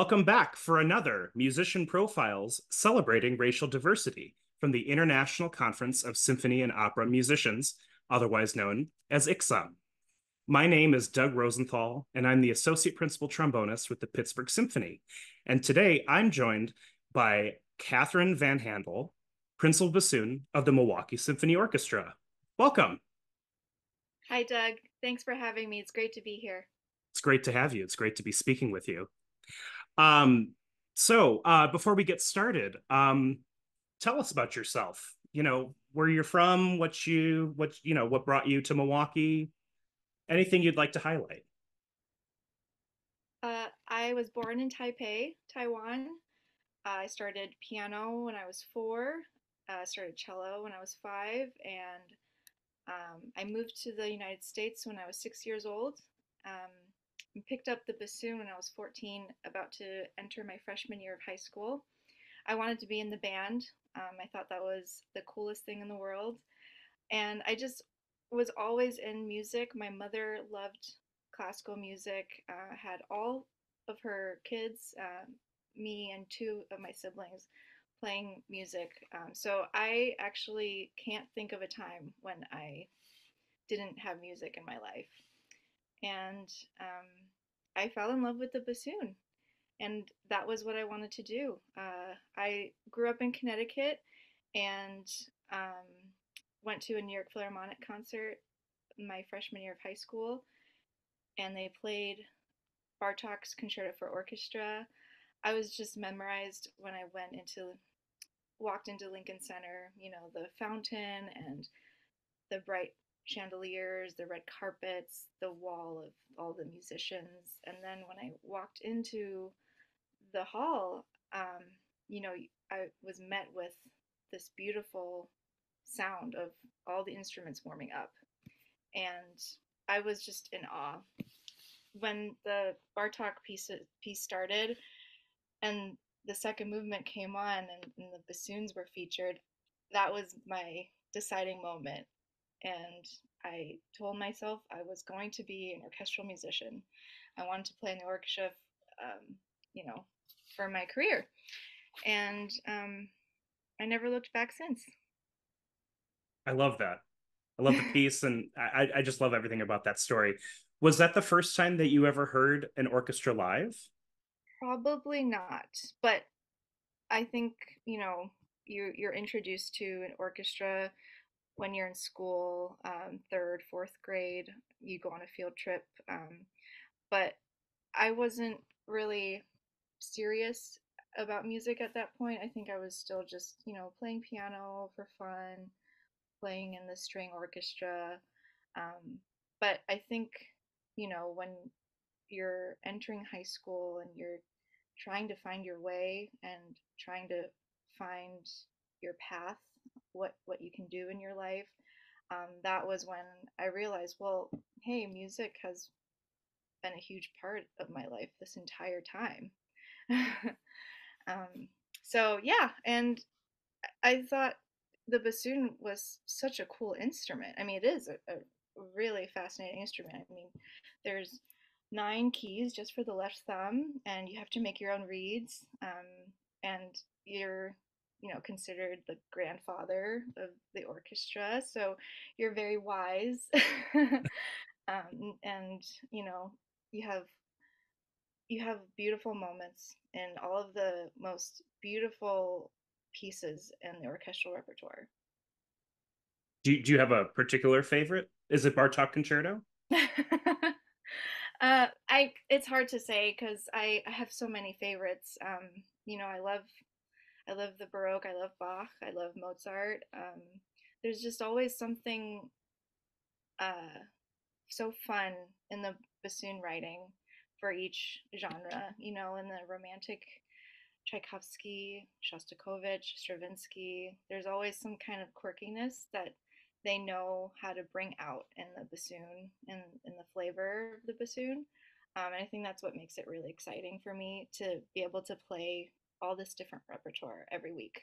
Welcome back for another Musician Profiles celebrating racial diversity from the International Conference of Symphony and Opera Musicians, otherwise known as ICSOM. My name is Doug Rosenthal, and I'm the Associate Principal Trombonist with the Pittsburgh Symphony. And today I'm joined by Catherine Van Handel, Principal Bassoon of the Milwaukee Symphony Orchestra. Welcome. Hi, Doug. Thanks for having me. It's great to be here. It's great to have you. It's great to be speaking with you. So before we get started, tell us about yourself. Where you're from, what brought you to Milwaukee, anything you'd like to highlight. I was born in Taipei, Taiwan. I started piano when I was 4. Started cello when I was 5, and I moved to the United States when I was 6 years old. Um, Picked up the bassoon when I was 14, about to enter my freshman year of high school. I wanted to be in the band. I thought that was the coolest thing in the world. And I just was always in music. My mother loved classical music, had all of her kids, me and 2 of my siblings, playing music. So I actually can't think of a time when I didn't have music in my life. And I fell in love with the bassoon, and that was what I wanted to do. I grew up in Connecticut and um, went to a New York Philharmonic concert my freshman year of high school, and they played Bartok's Concerto for Orchestra. I was just memorized when I walked into Lincoln Center, the fountain and the bright chandeliers, the red carpets, the wall of all the musicians. And then when I walked into the hall, um, I was met with this beautiful sound of all the instruments warming up. And I was just in awe. When the piece started and the second movement came on and the bassoons were featured, that was my deciding moment. And I told myself I was going to be an orchestral musician. I wanted to play in the orchestra, um, you know, for my career. And I never looked back since. I love that. I love the piece, and I just love everything about that story. Was that the first time that you ever heard an orchestra live? Probably not, but I think you're introduced to an orchestra when you're in school, third, fourth grade. You go on a field trip, but I wasn't really serious about music at that point. I think I was still just playing piano for fun, playing in the string orchestra. But I think when you're entering high school and you're trying to find your way and trying to find your path, what you can do in your life. That was when I realized, well, hey, music has been a huge part of my life this entire time. um, so yeah, and I thought the bassoon was such a cool instrument. I mean, it is a really fascinating instrument. I mean, there's 9 keys just for the left thumb, and you have to make your own reeds. And you're, considered the grandfather of the orchestra, so you're very wise. And you have you have beautiful moments in all of the most beautiful pieces in the orchestral repertoire. Do you have a particular favorite? Is it Bartok Concerto? I it's hard to say because I have so many favorites. I love the Baroque. I love Bach. I love Mozart. There's just always something uh, so fun in the bassoon writing for each genre. In the romantic, Tchaikovsky, Shostakovich, Stravinsky, there's always some kind of quirkiness that they know how to bring out in the bassoon and in the flavor of the bassoon. And I think that's what makes it really exciting for me to be able to play all this different repertoire every week.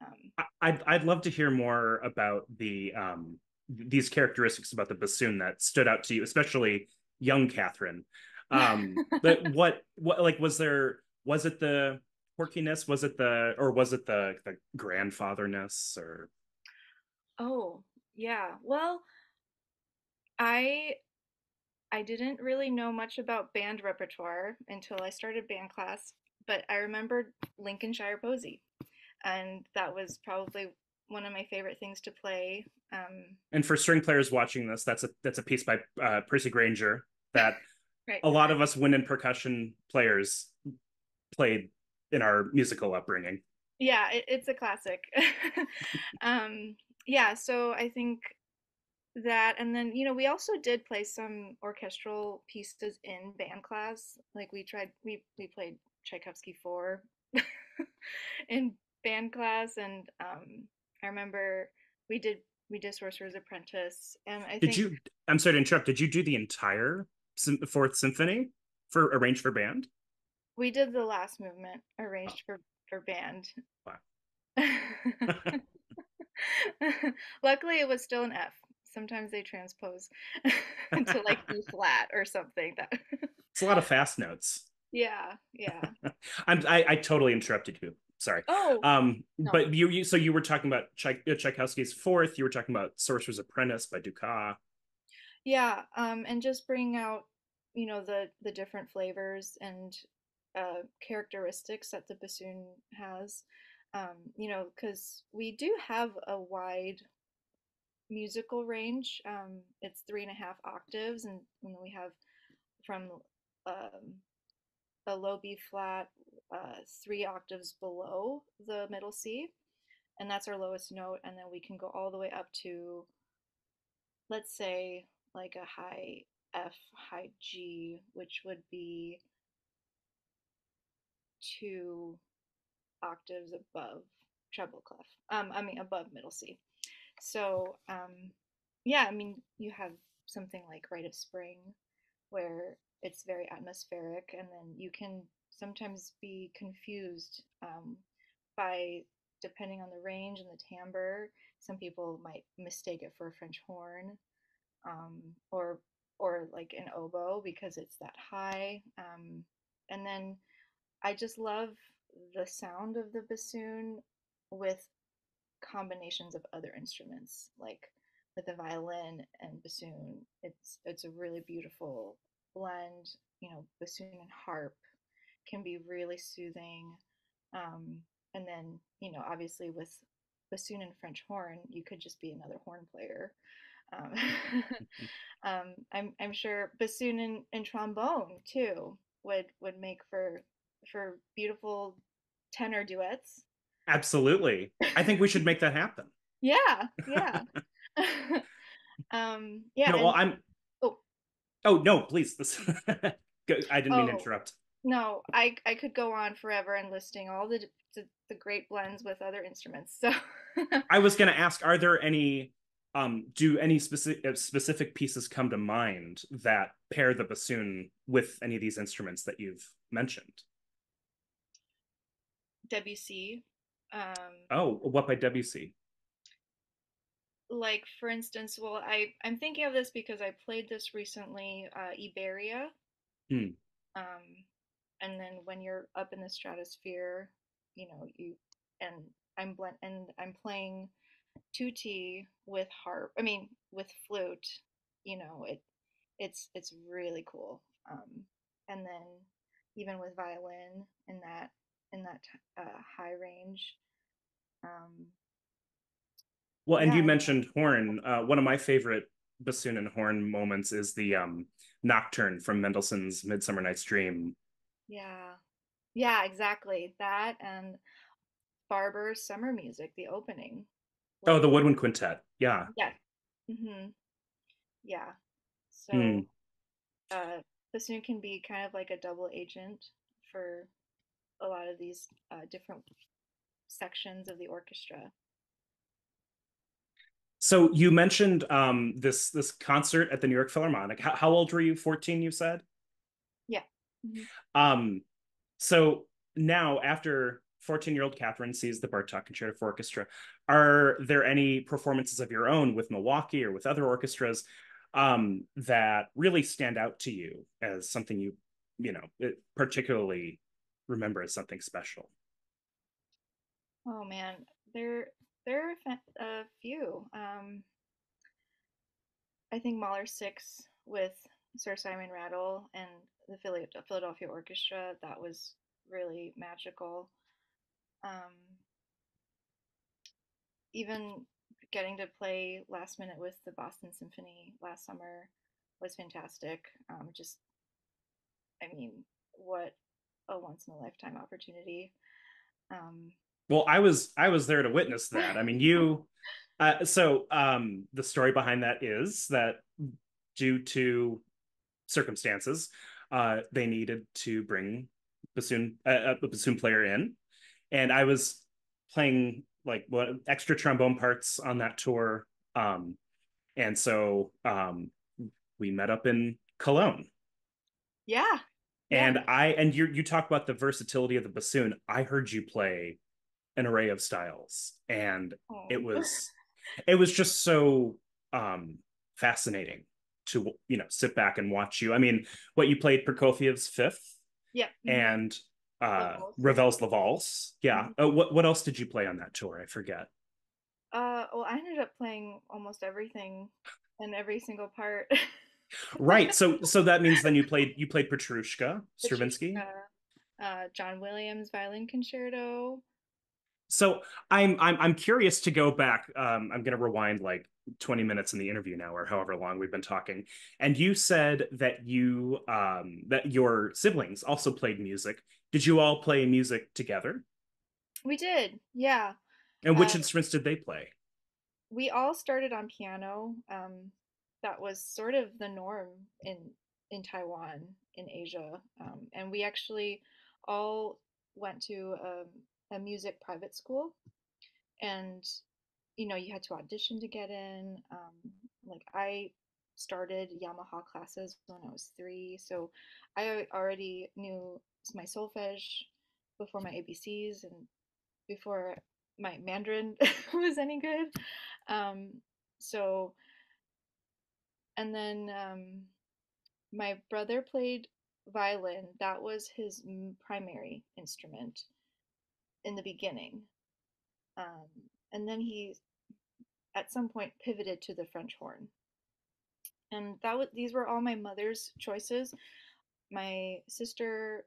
Um, I'd love to hear more about these characteristics about the bassoon that stood out to you, especially young Catherine. But what like was there Was it the quirkiness? Was it the or was it the grandfatherness or Oh, yeah. Well, I I didn't really know much about band repertoire until I started band class, but I remembered Lincolnshire Posy, and that was probably one of my favorite things to play. and for string players watching this, that's a piece by Percy Granger that Right. a lot of us wind and percussion players played in our musical upbringing. Yeah, it's a classic. Yeah, so I think that, and then, we also did play some orchestral pieces in band class. Like we played Tchaikovsky 4 in band class, and I remember we did we did Sorcerer's Apprentice, and I Did think you? I'm sorry to interrupt. Did you do the entire Fourth Symphony for arranged for band? we did the last movement arranged for band. Wow. Luckily, it was still an F. Sometimes they transpose to like E flat or something. That It's a lot of fast notes. yeah, yeah. I totally interrupted you. Sorry. Oh no, But so you were talking about Tchaikovsky's Fourth. You were talking about Sorcerer's Apprentice by Dukas. yeah. And just bring out the different flavors and characteristics that the bassoon has. Because we do have a wide musical range. It's 3.5 octaves, and we have from um, a low B flat, 3 octaves below the middle C, and that's our lowest note. And then we can go all the way up to, let's say, like a high F, high G, which would be 2 octaves above treble clef. I mean above middle C. So yeah, I mean you have something like Rite of Spring, where it's very atmospheric, and then you can sometimes be confused by, depending on the range and the timbre. Some people might mistake it for a French horn, um, or or like an oboe because it's that high. And then I just love the sound of the bassoon with combinations of other instruments, like with the violin and bassoon. It's a really beautiful blend. Bassoon and harp can be really soothing. Um, and then, obviously with bassoon and French horn, you could just be another horn player. Um, I'm sure bassoon and trombone too would make for beautiful tenor duets. Absolutely. I think we should make that happen. Yeah, yeah. Yeah, No, well, and I'm. oh, Oh no, please. I didn't mean to oh, interrupt. no, I could go on forever and listing all the great blends with other instruments. So, I was going to ask, are there any do any specific pieces come to mind that pair the bassoon with any of these instruments that you've mentioned? Debussy, um, Oh, what by Debussy? like for instance, well, I'm thinking of this because I played this recently, Iberia, Hmm. um, and then when you're up in the stratosphere, you and I'm playing tutti with harp. I mean, with flute. It's really cool. And then even with violin in that high range. Um, Well, and yeah, you I mean, mentioned horn. One of my favorite bassoon and horn moments is the nocturne from Mendelssohn's Midsummer Night's Dream. yeah, yeah, exactly that, and Barber's Summer Music, the opening, Oh, with the Woodwind Quintet. Yeah. yeah, mm-hmm, yeah. Hmm. So uh, bassoon can be kind of like a double agent for a lot of these different sections of the orchestra. So you mentioned this concert at the New York Philharmonic. How old were you? 14, you said? Yeah. Hmm. Um, so now after 14-year-old Catherine sees the Bartok Concerto for Orchestra, are there any performances of your own with Milwaukee or with other orchestras that really stand out to you as something you know, particularly remember as something special? Oh man, there are a few. I think Mahler Six with Sir Simon Rattle and the Philadelphia Orchestra, that was really magical. Um, Even getting to play last minute with the Boston Symphony last summer was fantastic. Just, I mean, what a once in a lifetime opportunity. Um, Well, I was there to witness that. I mean, the story behind that is that due to circumstances, they needed to bring a bassoon player in, and I was playing like what extra trombone parts on that tour. And so we met up in Cologne. yeah, yeah. And you talk about the versatility of the bassoon. I heard you play an array of styles, and it Oh. was it was just so fascinating to sit back and watch you. I mean, what you played Prokofiev's Fifth Yeah. and Levels. Ravel's La Valse. Yeah. Mhm. What else did you play on that tour? I forget. Well, I ended up playing almost everything and every single part. Right. So that means then you played Petrushka, Stravinsky. Petrushka, John Williams Violin Concerto. So I'm curious to go back. I'm going to rewind like 20 minutes in the interview now, or however long we've been talking. And you said that that your siblings also played music. Did you all play music together? We did, yeah. And Uh, which instruments did they play? we all started on piano. That was sort of the norm in Taiwan, in Asia, and we actually all went to a music private school, and you had to audition to get in. Like I started Yamaha classes when I was 3, so I already knew my solfege before my ABCs and before my Mandarin was any good. Um, so, and then my brother played violin. That was his primary instrument in the beginning. Um, and then he, at some point, pivoted to the French horn. And these were all my mother's choices. My sister,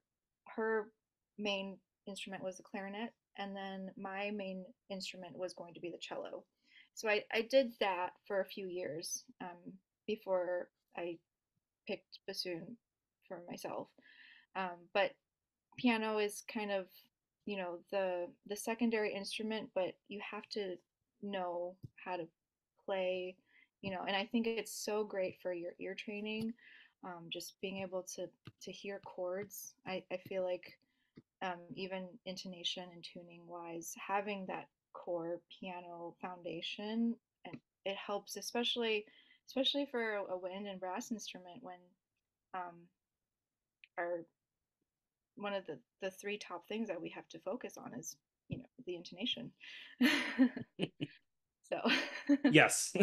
her main instrument was the clarinet, and then my main instrument was going to be the cello. So I did that for a few years before I picked bassoon for myself. But piano is kind of, the secondary instrument, but you have to know how to play, and I think it's so great for your ear training. Just being able to hear chords. I feel like even intonation and tuning wise, having that core piano foundation, and it helps, especially for a wind and brass instrument when um, our one of the three top things that we have to focus on is the intonation. So Yes.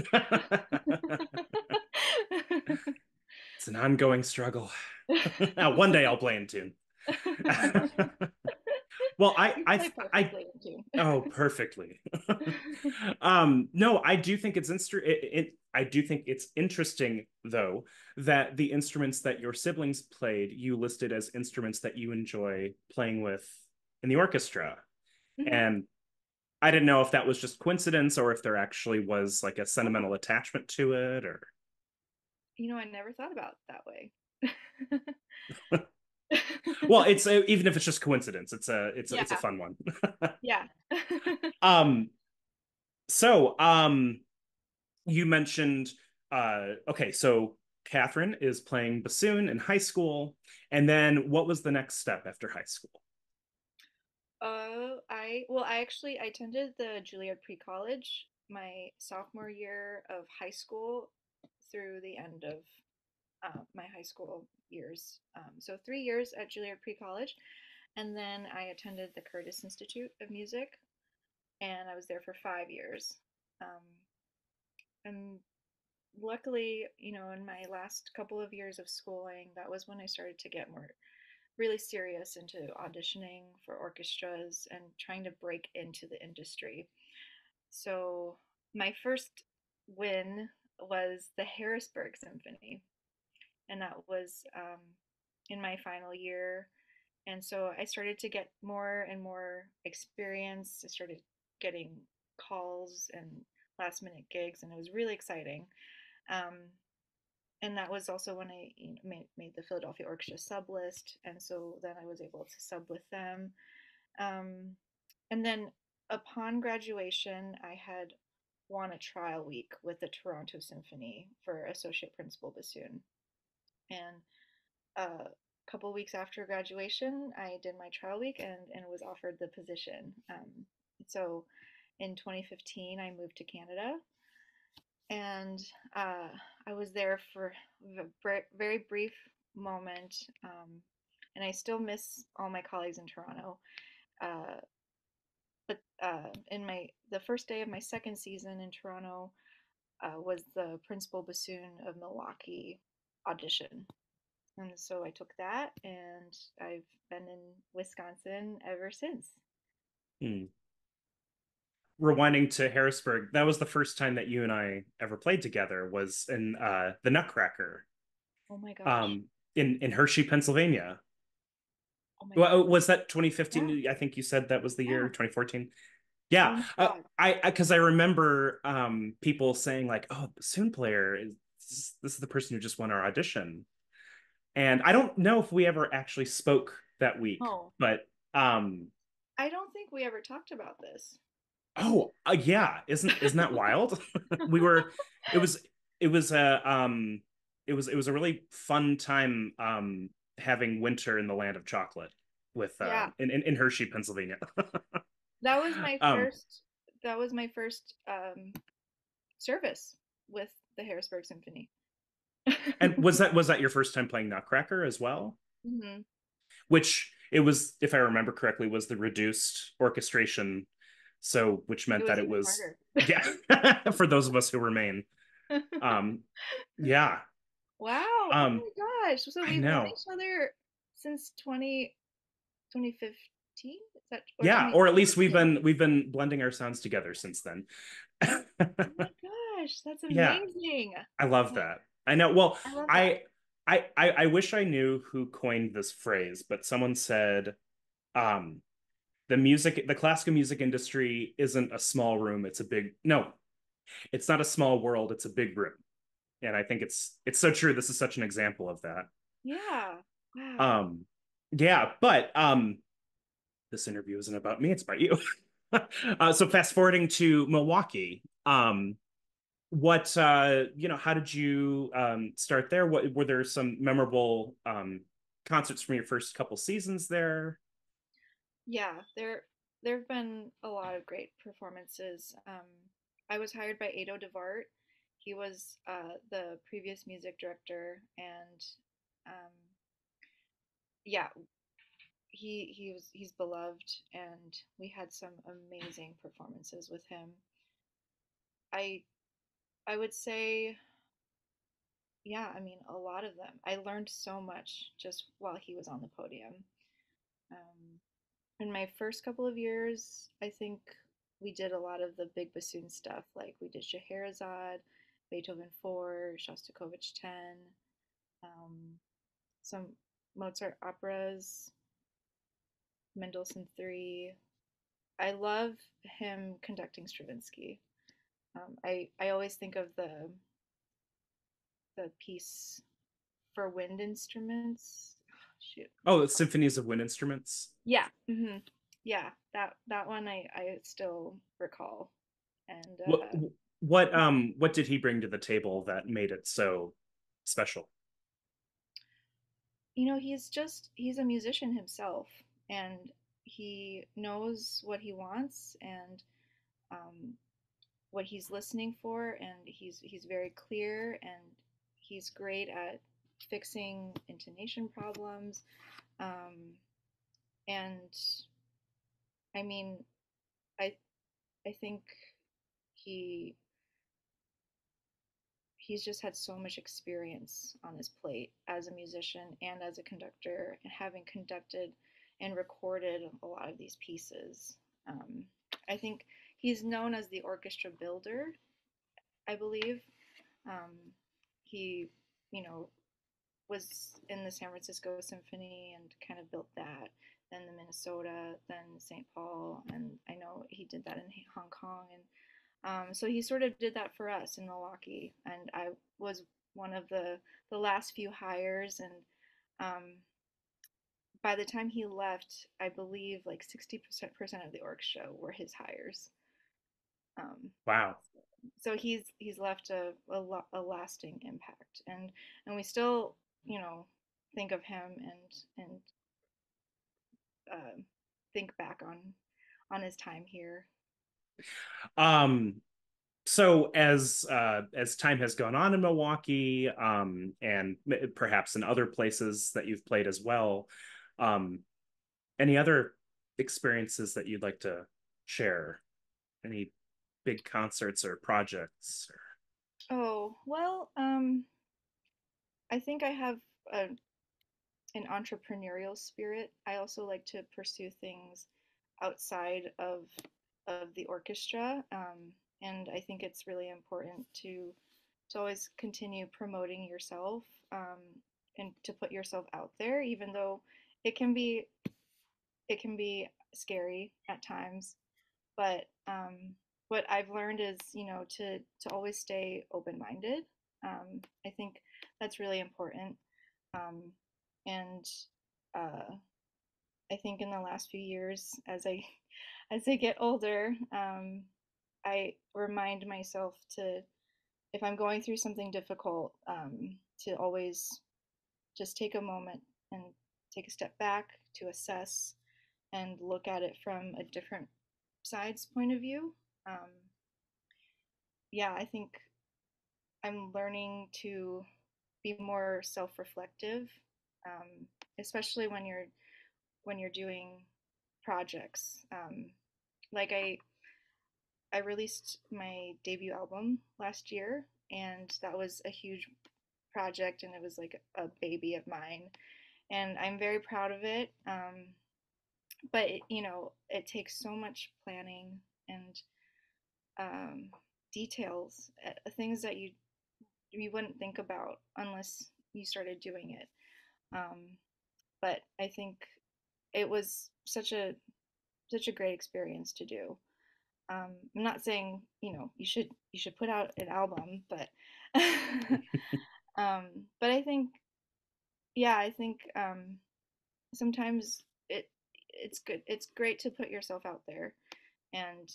It's an ongoing struggle. One day I'll play in tune. Well, you play perfectly in tune. oh, perfectly. No, I do think I do think it's interesting though that the instruments that your siblings played, you listed as instruments that you enjoy playing with in the orchestra. Hmm. And I didn't know if that was just coincidence or if there actually was like a Oh, sentimental attachment to it or I never thought about it that way. well, it's even if it's just coincidence, it's a Yeah, fun one. yeah. um so you mentioned okay, so Catherine is playing bassoon in high school, and then what was the next step after high school? I attended the Juilliard Pre-College my sophomore year of high school through the end of my high school years. So 3 years at Juilliard Pre-College, and then I attended the Curtis Institute of Music, and I was there for 5 years. Um, and luckily, in my last couple of years of schooling, that was when I started to get more really serious into auditioning for orchestras and trying to break into the industry. So my first win was the Harrisburg Symphony, and that was in my final year. And so I started to get more and more experience. I started getting calls and last minute gigs, and it was really exciting. Um, and that was also when I made the Philadelphia Orchestra sub list, and so then I was able to sub with them. Um, and then upon graduation, I had won a trial week with the Toronto Symphony for associate principal bassoon. And a couple weeks after graduation, I did my trial week and was offered the position. So in 2015, I moved to Canada, and uh, I was there for a very brief moment, and I still miss all my colleagues in Toronto. Uh, but in my the first day of my second season in Toronto was the principal bassoon of Milwaukee audition, and so I took that, and I've been in Wisconsin ever since. Hmm. Rewinding to Harrisburg, that was the first time that you and I ever played together, was in the Nutcracker, Oh my gosh. um, in Hershey, Pennsylvania. Oh my Well, god. was that Yeah. 2015? I think you said that was the year Yeah. 2014. Yeah, Oh my god. because I remember people saying like, "Oh, bassoon player is this is the person who just won our audition," and I don't know if we ever actually spoke that week, Oh, but um, I don't think we ever talked about this. oh, yeah, isn't that wild? We were, it was it was a it was a really fun time having winter in the land of chocolate with Yeah. in Hershey, Pennsylvania. That was my Um, first that was my first service with the Harrisburg Symphony. and was that your first time playing Nutcracker as well? Hmm. Which it was, if I remember correctly, was the reduced orchestration, so which It meant was that it even was, harder. yeah, for those of us who remain. Um, yeah, Wow. Oh um, my gosh. So I we've known know. each other since 2015? Is that or Yeah, or at least 2014? we've been blending our sounds together since then. Oh my gosh, that's Yeah, amazing. I love that. I know. Well, I love that. I I wish I knew who coined this phrase, but someone said um the classical music industry isn't a small room, it's a big no, it's not a small world, it's a big room. And I think it's so true. This is such an example of that. Yeah. Wow. Um yeah, but this interview isn't about me, it's about you. So fast forwarding to Milwaukee, what how did you start there? What were there some memorable concerts from your first couple seasons there? Yeah, there've been a lot of great performances. I was hired by Ado DeVart. He was the previous music director, and um, yeah, he's beloved, and we had some amazing performances with him. I I would say, yeah, I mean a lot of them. I learned so much just while he was on the podium. Um, in my first couple of years, I think we did a lot of the big bassoon stuff. Like we did Scheherazade, Beethoven 4, Shostakovich 10, um, some Mozart operas, Mendelssohn 3. I love him conducting Stravinsky. I always think of the piece for wind instruments. Oh, shoot, what's Oh, it the called? symphonies of wind instruments. Yeah, yeah. That one I still recall, and What what did he bring to the table that made it so special? he's a musician himself, and he knows what he wants and um, what he's listening for, and he's very clear, and he's great at fixing intonation problems. Um, and I mean, I I think he he's just had so much experience on his plate as a musician and as a conductor, and having conducted and recorded a lot of these pieces. Um, I think he's known as the orchestra builder, I believe. Um, he, you know, was in the San Francisco Symphony and kind of built that. Then the Minnesota, then St. Paul, and I know he did that in Hong Kong, and so he sort of did that for us in Milwaukee, and I was one of the last few hires, and um, by the time he left, I believe like 60% of the orchestra were his hires. Um, Wow. so he's left a lasting impact, and we still, think of him and uh, think back on his time here. Um, so as time has gone on in Milwaukee, and perhaps in other places that you've played as well, um, any other experiences that you'd like to share? Any big concerts or projects? Oh well, I think I have a an entrepreneurial spirit. I also like to pursue things outside of the orchestra, and I think it's really important to always continue promoting yourself, um, and to put yourself out there, even though it can be it can be scary at times. But what I've learned is, to always stay open minded. I think that's really important. Um, and uh, I think in the last few years, as I get older, I remind myself to, if I'm going through something difficult, to always just take a moment and take a step back to assess and look at it from a different side's point of view. Um, yeah, I think I'm learning to be more self-reflective, especially when you're doing projects. Like I released my debut album last year, and that was a huge project, and it was like a baby of mine, and I'm very proud of it. But it takes so much planning and um, details, things that you wouldn't think about unless you started doing it. Um, but I think it was such a great experience to do. I'm not saying you should put out an album, but but I think, yeah, I think sometimes it's good. It's great to put yourself out there, and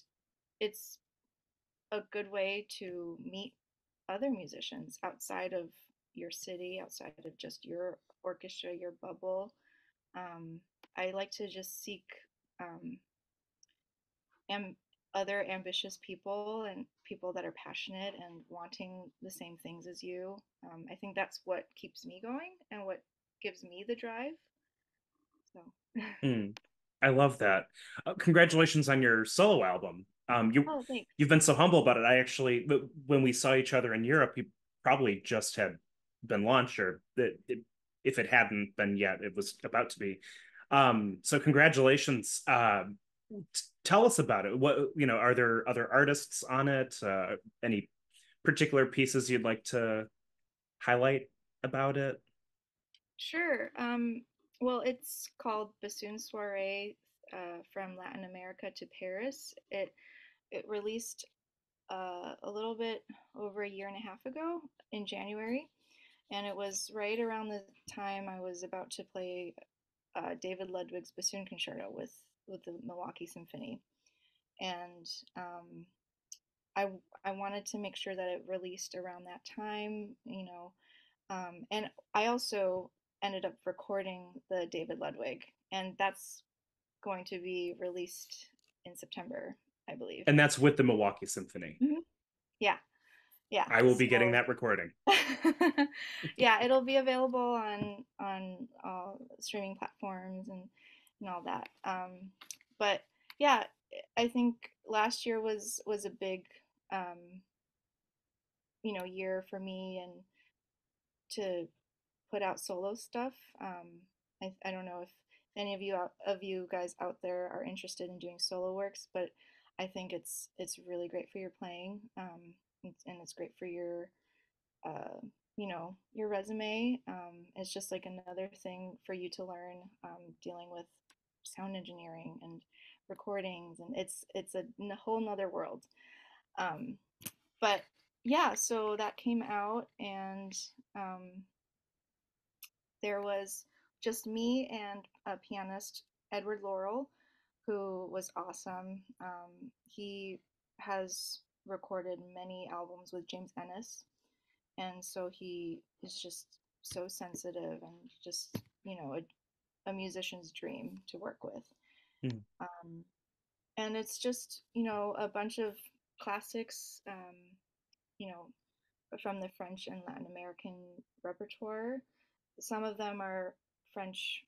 it's a good way to meet other musicians outside of your city, outside of just your orchestra, your bubble. Um, I like to just seek um, am other ambitious people and people that are passionate and wanting the same things as you. I think that's what keeps me going and what gives me the drive. So, Hmm. I love that. Congratulations on your solo album. oh, thanks. You've been so humble about it. I actually, when we saw each other in Europe, you probably just had been launched, or if it hadn't been yet, it was about to be. So congratulations. Tell us about it. What, are there other artists on it? Any particular pieces you'd like to highlight about it? Sure. Well, it's called Bassoon Soiree, from Latin America to Paris. It released a little bit over a year and a half ago in January, and it was right around the time I was about to play David Ludwig's Bassoon Concerto with the Milwaukee Symphony, and I I wanted to make sure that it released around that time, and I also ended up recording the David Ludwig, and that's going to be released in September, I believe. And that's with the Milwaukee Symphony. Hmm. Yeah, yeah. I will be getting So that recording. yeah, it'll be available on all streaming platforms and all that. But yeah, I think last year was a big um, year for me and to put out solo stuff. I don't know if any of you guys out there are interested in doing solo works, but I think it's really great for your playing, and it's great for uh, your resume. It's just like another thing for you to learn, dealing with sound engineering and recordings, and it's a whole nother world. Um, but yeah, so that came out, and um, there was just me and a pianist, Edward Laurel, who was awesome. He has recorded many albums with James Ennis, and so he is just so sensitive and just, a musician's dream to work with. Hmm. Um, and it's just, a bunch of classics, you know, from the French and Latin American repertoire. Some of them are French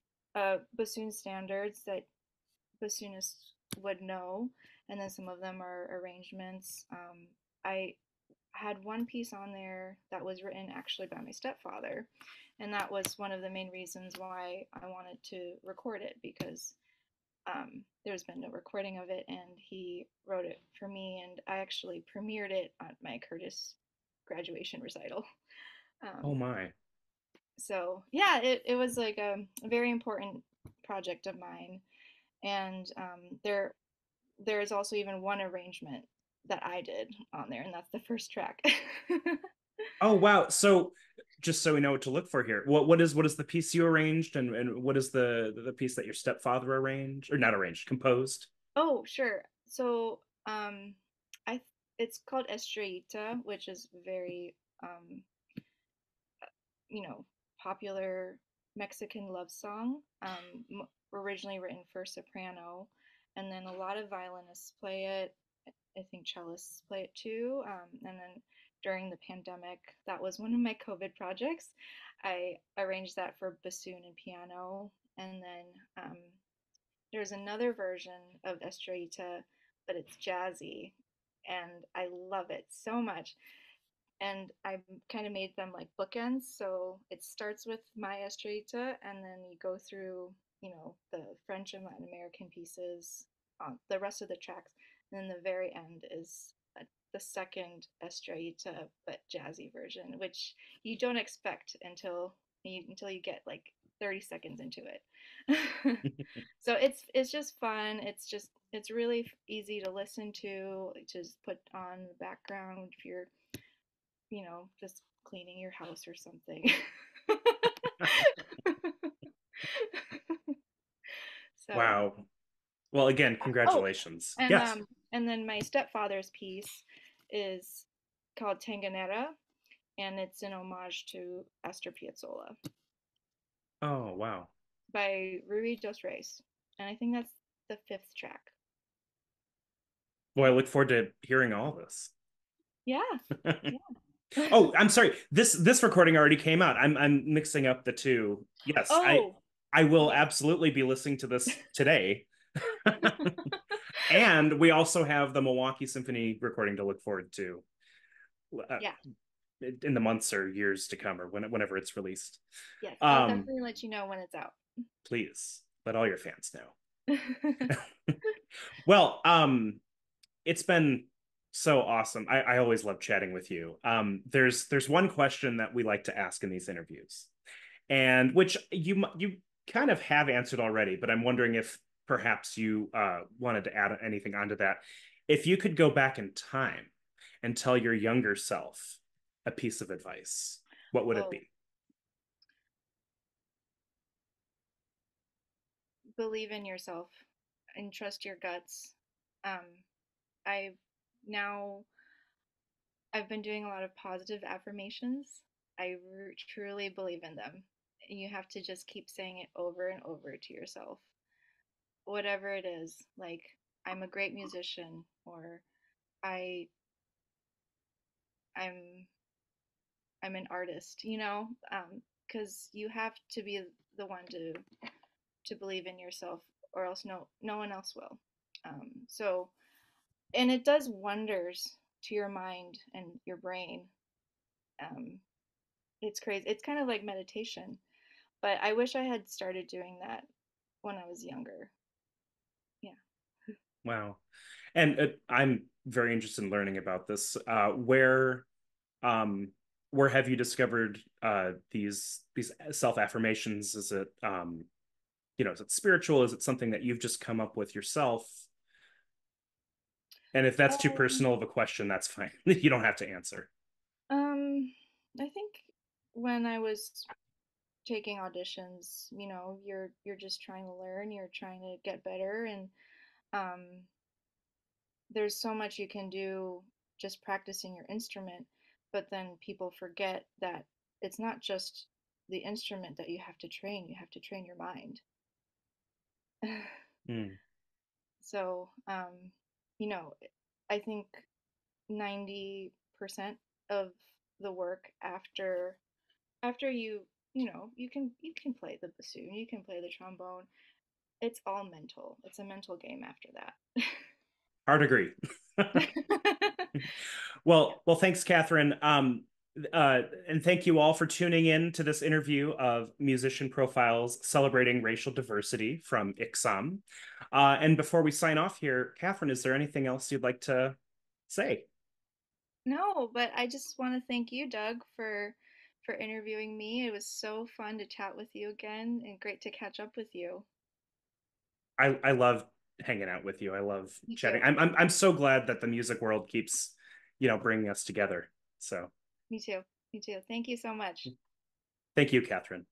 bassoon standards that bassoonists would know, and then some of them are arrangements. I had one piece on there that was written actually by my stepfather, and that was one of the main reasons why I wanted to record it, because there's been no recording of it, and he wrote it for me, and I actually premiered it at my Curtis graduation recital. Oh Um, my. so yeah, it was like a very important project of mine, and there is also even one arrangement that I did on there, and that's the first track. Oh wow. So just so we know what to look for here, what is the piece you arranged, and what is the piece that your stepfather arranged or not arranged, composed? Oh, sure. So, I it's called Estrellita, which is very you know, popular Mexican love song, originally written for soprano, and then a lot of violinists play it. I think cellists play it too. And then during the pandemic, that was one of my COVID projects. I arranged that for bassoon and piano, and then there's another version of Estrellita, but it's jazzy, and I love it so much. And I kind of made them like bookends. So it starts with my Estrellita, and then you go through, the French and Latin American pieces, the rest of the tracks. And then the very end is the second Estrellita, but jazzy version, which you don't expect until you get like 30 seconds into it. So it's just fun. It's really easy to listen to. Just put on the background if you're, just cleaning your house or something. So, Wow. Well, again, oh, congratulations. and Yes. um, and then my stepfather's piece is called Tanganera, and it's an homage to Astor Piazzolla Oh, wow. by Rui dos Reis, and I think that's the fifth track. Well, I look forward to hearing all this. Yeah, yeah. Oh, I'm sorry. This recording already came out. I'm mixing up the two. Yes, I Oh, I will yes. absolutely be listening to this today. And we also have the Milwaukee Symphony recording to look forward to uh, Yeah, in the months or years to come, or whenever it's released. yes. I'll Um, definitely let you know when it's out. please let all your fans know. Well, it's been so awesome. I always love chatting with you. There's one question that we like to ask in these interviews, and which you kind of have answered already, but I'm wondering if perhaps you wanted to add anything onto that. If you could go back in time and tell your younger self a piece of advice, what would it Oh, be? believe in yourself and trust your guts. Um, I've now I've been doing a lot of positive affirmations. I truly believe in them. You have to just keep saying it over and over to yourself. Whatever it is, like I'm a great musician, or I I'm I'm an artist, because you have to be the one to believe in yourself, or else no one else will. So, and it does wonders to your mind and your brain. Um, it's crazy. It's kind of like meditation, but I wish I had started doing that when I was younger. Yeah. Wow. And I'm very interested in learning about this. Um, where have you discovered these self affirmations? Is it is it spiritual? Is it something that you've just come up with yourself? And if that's too Um, personal of a question, that's fine. You don't have to answer. um, I think when I was taking auditions, you're just trying to learn, you're trying to get better, and um, there's so much you can do just practicing your instrument, but then people forget that it's not just the instrument that you have to train your mind. Mm. So, you know, I think 90% of the work after you can play the bassoon, you can play the trombone. It's all mental. It's a mental game after that. Hard agree. Yeah. Well, thanks, Catherine. And thank you all for tuning in to this interview of Musician Profiles Celebrating Racial Diversity from ICSOM. And before we sign off here, Catherine, is there anything else you'd like to say? No, but I just want to thank you, Doug, for interviewing me. It was so fun to chat with you again and great to catch up with you. I love hanging out with you. I love Me chatting. too. I'm so glad that the music world keeps, bringing us together. So Me too. Me too. Thank you so much. thank you, Catherine.